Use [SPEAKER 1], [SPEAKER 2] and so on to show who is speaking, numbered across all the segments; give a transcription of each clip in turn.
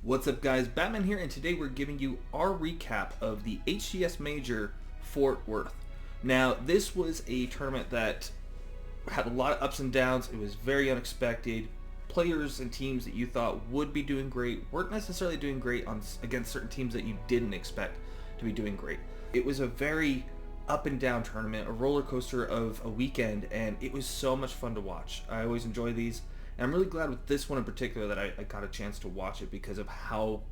[SPEAKER 1] What's up guys, Batman here, and today we're giving you our recap of the HCS Major Fort Worth. Now this was a tournament that had a lot of ups and downs. It was very unexpected. Players and teams that you thought would be doing great weren't necessarily doing great against certain teams that you didn't expect to be doing great. It was a very up and down tournament, a roller coaster of a weekend, and it was so much fun to watch. I always enjoy these. And I'm really glad with this one in particular that I got a chance to watch it because of how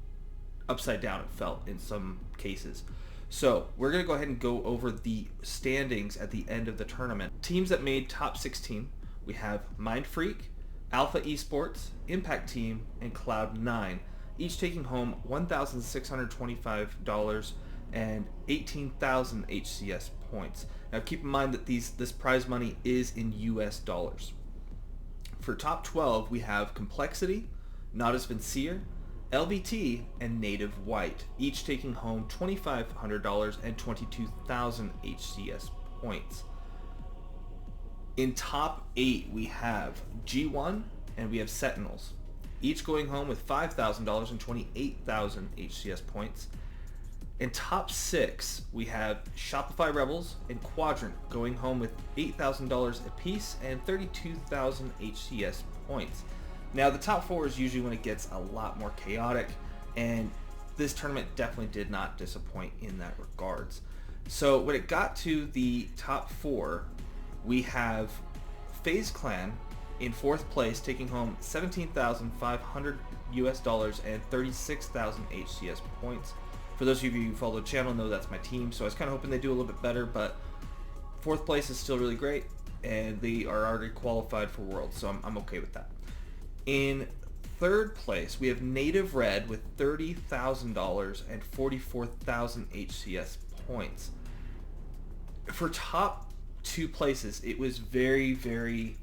[SPEAKER 1] upside down it felt in some cases. So we're going to go ahead and go over the standings at the end of the tournament. Teams that made top 16, we have Mind Freak, Alpha Esports, Impact Team, and Cloud9, each taking home $1,625 and 18,000 HCS points. Now keep in mind that this prize money is in US dollars. For top 12, we have Complexity, Natus Vincier, LVT, and Native White, each taking home $2,500 and 22,000 HCS points. In top 8, we have G1 and we have Sentinels, each going home with $5,000 and 28,000 HCS points. In top 6, we have Shopify Rebels and Quadrant going home with $8,000 apiece and 32,000 HCS points. Now the top 4 is usually when it gets a lot more chaotic, and this tournament definitely did not disappoint in that regards. So when it got to the top 4, we have FaZe Clan in 4th place taking home $17,500 US dollars and 36,000 HCS points. For those of you who follow the channel know that's my team, so I was kind of hoping they do a little bit better, but 4th place is still really great, and they are already qualified for Worlds, so I'm okay with that. In 3rd place, we have Native Red with $30,000 and 44,000 HCS points. For top 2 places, it was very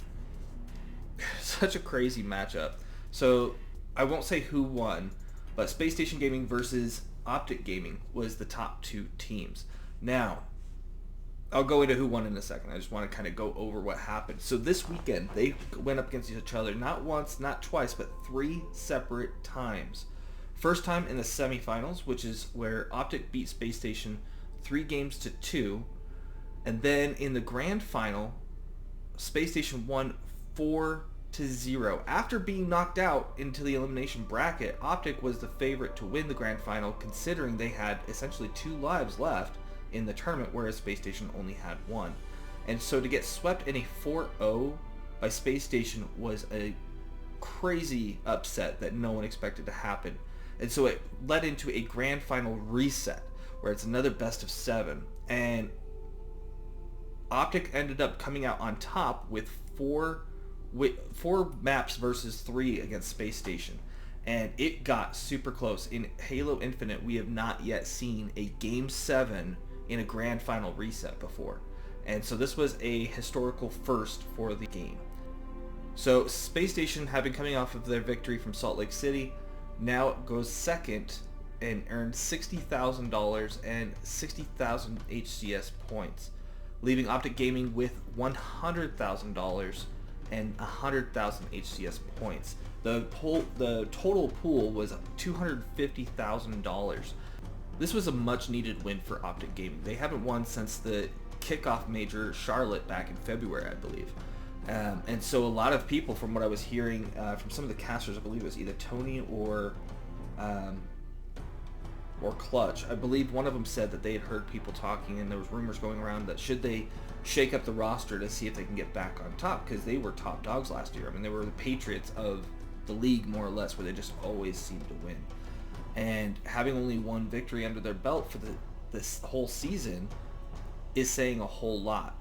[SPEAKER 1] such a crazy matchup. So I won't say who won, but Space Station Gaming versus Optic Gaming was the top 2 teams. Now, I'll go into who won in a second. I just want to kind of go over what happened. So this weekend, they went up against each other not once, not twice, but 3 separate times. First time in the semifinals, which is where Optic beat Space Station 3-2. And then in the grand final, Space Station won 4-0. After being knocked out into the elimination bracket, Optic was the favorite to win the grand final, considering they had essentially 2 lives left in the tournament, whereas Space Station only had 1. And so to get swept in a 4-0 by Space Station was a crazy upset that no one expected to happen. And so it led into a grand final reset, where it's another best of 7. And Optic ended up coming out on top with 4 maps versus 3 against Space Station, and it got super close. In Halo Infinite, we have not yet seen a Game 7 in a grand final reset before, and so this was a historical first for the game. So Space Station, having coming off of their victory from Salt Lake City, now goes second and earned $60,000 and 60,000 HCS points, leaving Optic Gaming with $100,000 and 100,000 HCS points. The total pool was $250,000. This was a much needed win for Optic Gaming. They haven't won since the kickoff major Charlotte back in February, I believe. And so a lot of people, from what I was hearing from some of the casters, I believe it was either Tony or Clutch. I believe one of them said that they had heard people talking, and there was rumors going around that should they shake up the roster to see if they can get back on top, because they were top dogs last year. I mean, they were the Patriots of the league, more or less, where they just always seemed to win. And having only 1 victory under their belt for this whole season is saying a whole lot.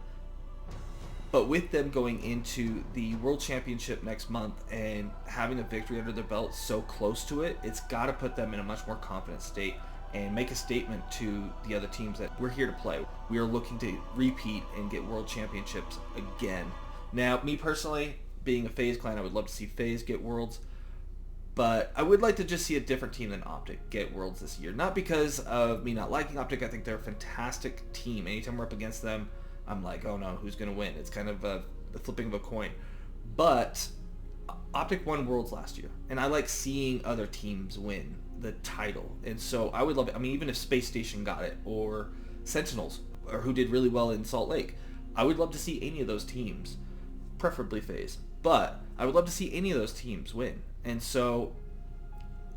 [SPEAKER 1] But with them going into the World Championship next month and having a victory under their belt so close to it, it's got to put them in a much more confident state and make a statement to the other teams that we're here to play. We are looking to repeat and get World Championships again. Now, me personally, being a FaZe clan, I would love to see FaZe get Worlds, but I would like to just see a different team than Optic get Worlds this year. Not because of me not liking Optic. I think they're a fantastic team. Anytime we're up against them, I'm like, oh no, who's going to win? It's kind of the flipping of a coin. But Optic won Worlds last year, and I like seeing other teams win the title. And so I would love it. I mean, even if Space Station got it, or Sentinels, or who did really well in Salt Lake, I would love to see any of those teams, preferably FaZe, but I would love to see any of those teams win. And so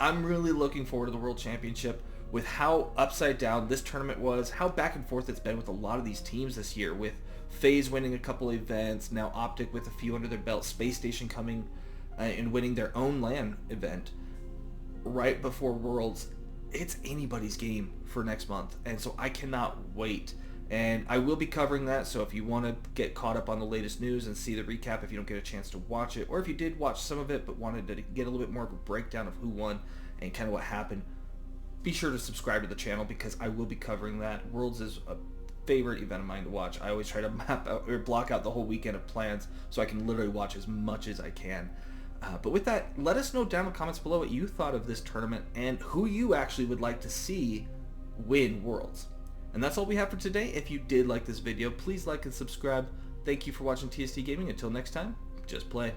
[SPEAKER 1] I'm really looking forward to the World Championship. With how upside down this tournament was, how back and forth it's been with a lot of these teams this year, with FaZe winning a couple events, now Optic with a few under their belt, Space Station coming and winning their own LAN event right before Worlds. It's anybody's game for next month, and so I cannot wait. And I will be covering that, so if you want to get caught up on the latest news and see the recap if you don't get a chance to watch it, or if you did watch some of it but wanted to get a little bit more of a breakdown of who won and kind of what happened, be sure to subscribe to the channel, because I will be covering that. Worlds is a favorite event of mine to watch. I always try to map out or block out the whole weekend of plans so I can literally watch as much as I can. But with that, let us know down in the comments below what you thought of this tournament and who you actually would like to see win Worlds. And that's all we have for today. If you did like this video, please like and subscribe. Thank you for watching TST Gaming. Until next time, just play.